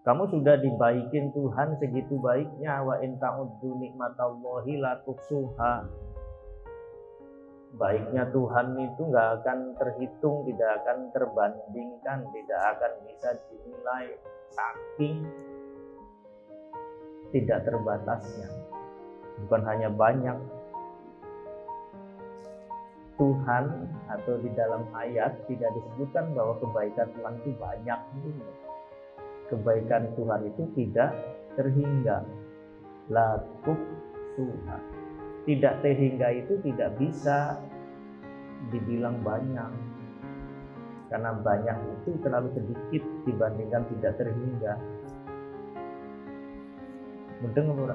Kamu sudah dibaikin Tuhan segitu baiknya, wa in ta'uddu nikmatallahi la tuhsuha. Baiknya Tuhan itu nggak akan terhitung, tidak akan terbandingkan, tidak akan bisa dinilai, saking tidak terbatasnya. Bukan hanya banyak, Tuhan atau di dalam ayat tidak disebutkan bahwa kebaikan Tuhan itu banyak. Kebaikan Tuhan itu tidak terhingga. La tuhsuha. Tidak terhingga itu tidak bisa dibilang banyak, karena banyak itu terlalu sedikit dibandingkan tidak terhingga. Mudeng apa?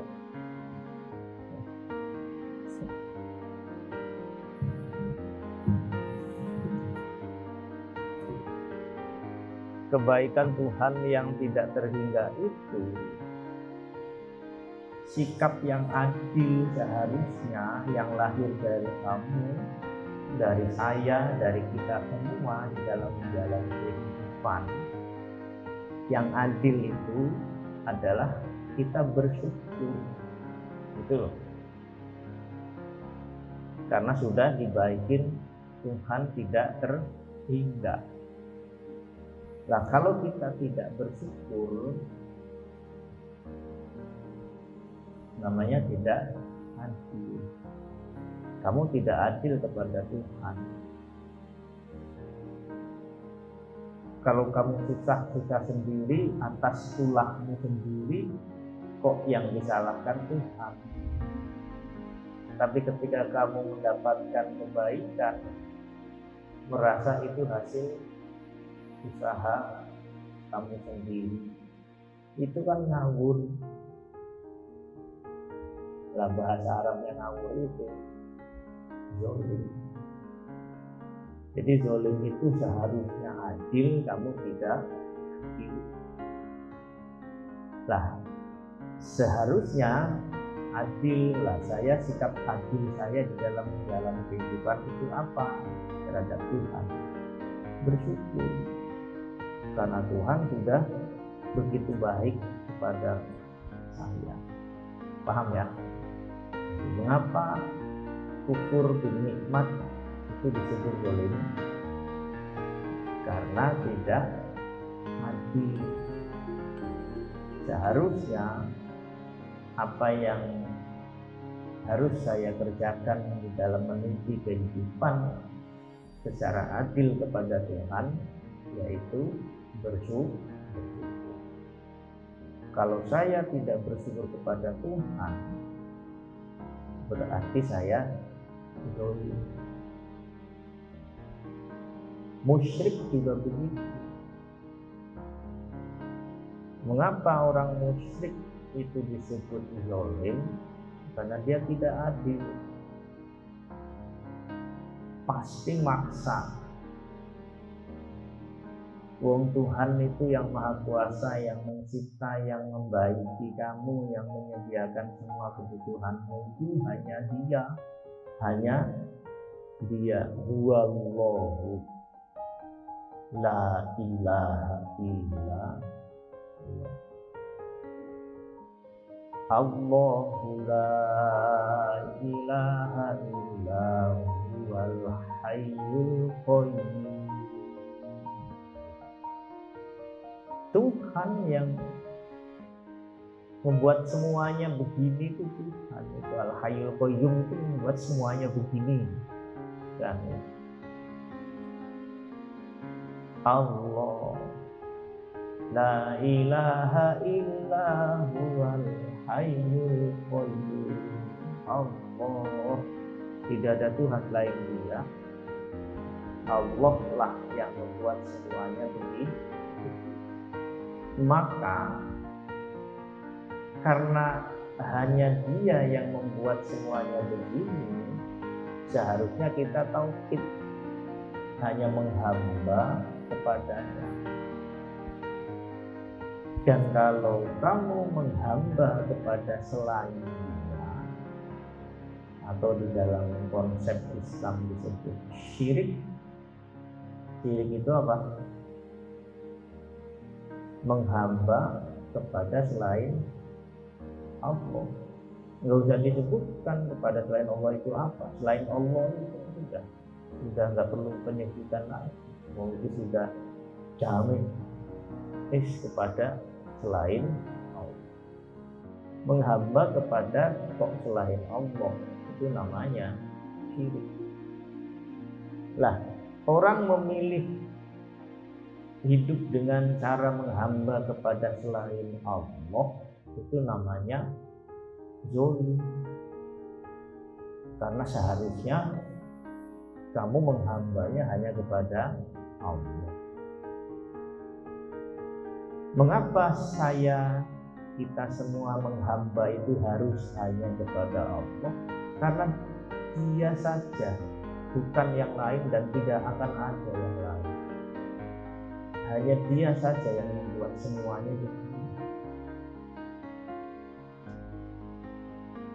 Kebaikan Tuhan yang tidak terhingga itu sikap yang adil seharusnya yang lahir dari kamu, dari saya, dari kita semua di dalam menjalani kehidupan. Yang adil itu adalah kita bersyukur, gitu loh. Karena sudah dibaikin Tuhan tidak terhingga. Nah, kalau kita tidak bersyukur, namanya tidak adil. Kamu tidak adil kepada Tuhan. Kalau kamu susah-susah sendiri atas tulahmu sendiri, kok yang disalahkan Tuhan? Tapi ketika kamu mendapatkan kebaikan, merasa itu hasil usaha kamu sendiri, itu kan ngawur. Lah bahasa Arabnya ngawur itu zolim. Jadi zolim itu seharusnya adil, kamu tidak adil. Lah seharusnya adil lah, saya sikap adil saya di dalam menjalani kehidupan itu apa terhadap Tuhan? Bersyukur, karena Tuhan sudah begitu baik kepada saya. Paham ya? Mengapa kufur nikmat itu disebut zalim? Karena tidak adil. Seharusnya apa yang harus saya kerjakan di dalam meniti kehidupan secara adil kepada Tuhan, yaitu bersyukur. Kalau saya tidak bersyukur kepada Tuhan, berarti saya zalim. Musyrik juga begitu. Mengapa orang musyrik itu disebut zalim? Karena dia tidak adil. Pasti maksa. Wong Tuhan itu yang maha kuasa, yang mencipta, yang membaiki kamu, yang menyediakan semua kebutuhanmu itu hanya Dia. Hanya Dia. Huwallahu la ilaha illa huwa. Allahu la ilaha illa huwal hayyul qayyum. Tuhan yang membuat semuanya begini itu Tuhan. Itu Al-Hayyul Qayyum itu membuat semuanya begini. Dan Allah la ilaha illa huwal hayyul qayyum. Allah, tidak ada Tuhan lain Dia. Allah lah yang membuat semuanya begini. Maka karena hanya Dia yang membuat semuanya begini, seharusnya kita tauhid, hanya menghamba kepadanya. Dan kalau kamu menghamba kepada selain Dia, atau di dalam konsep Islam disebut syirik. Syirik itu apa? Menghamba kepada selain Allah. Nggak usah disebutkan kepada selain Allah itu apa. Selain Allah itu sudah nggak perlu penyebutan lagi. Itu sudah jamin kepada selain Allah. Menghamba kepada kok selain Allah itu namanya syirik. Lah, orang memilih hidup dengan cara menghamba kepada selain Allah itu namanya zalim. Karena seharusnya kamu menghambanya hanya kepada Allah. Mengapa kita semua menghamba itu harus hanya kepada Allah? Karena Dia saja, bukan yang lain, dan tidak akan ada yang lain. Hanya Dia saja yang membuat semuanya begini.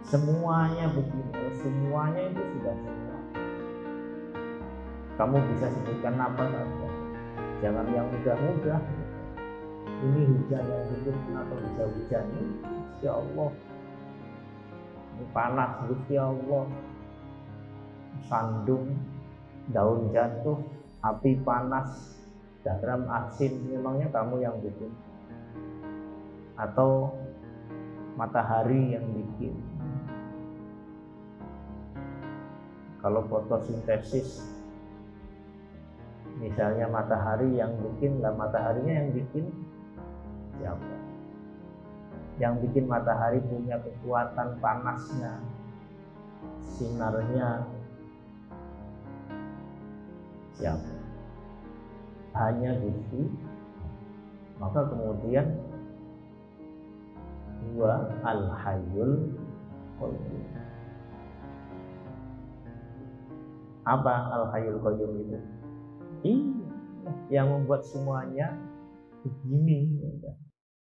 Semuanya begini, semuanya itu sudah semua. Kamu bisa sebutkan apa saja, jangan yang mudah-mudah. Ini hujan yang dulu, kenapa bisa hujan? Ini Gusti Allah. Ini panas, Gusti Allah. Sandung, daun jatuh, api panas, garam asin, memangnya kamu yang bikin? Atau matahari yang bikin? Kalau fotosintesis, misalnya matahari yang bikin, lah mataharinya yang bikin siapa? Yang bikin matahari punya kekuatan panasnya, sinarnya siapa? Hanya Gusti. Maka kemudian huwa al-hayyul qayyum. Apa al-hayyul qayyum itu? Yang membuat semuanya begini.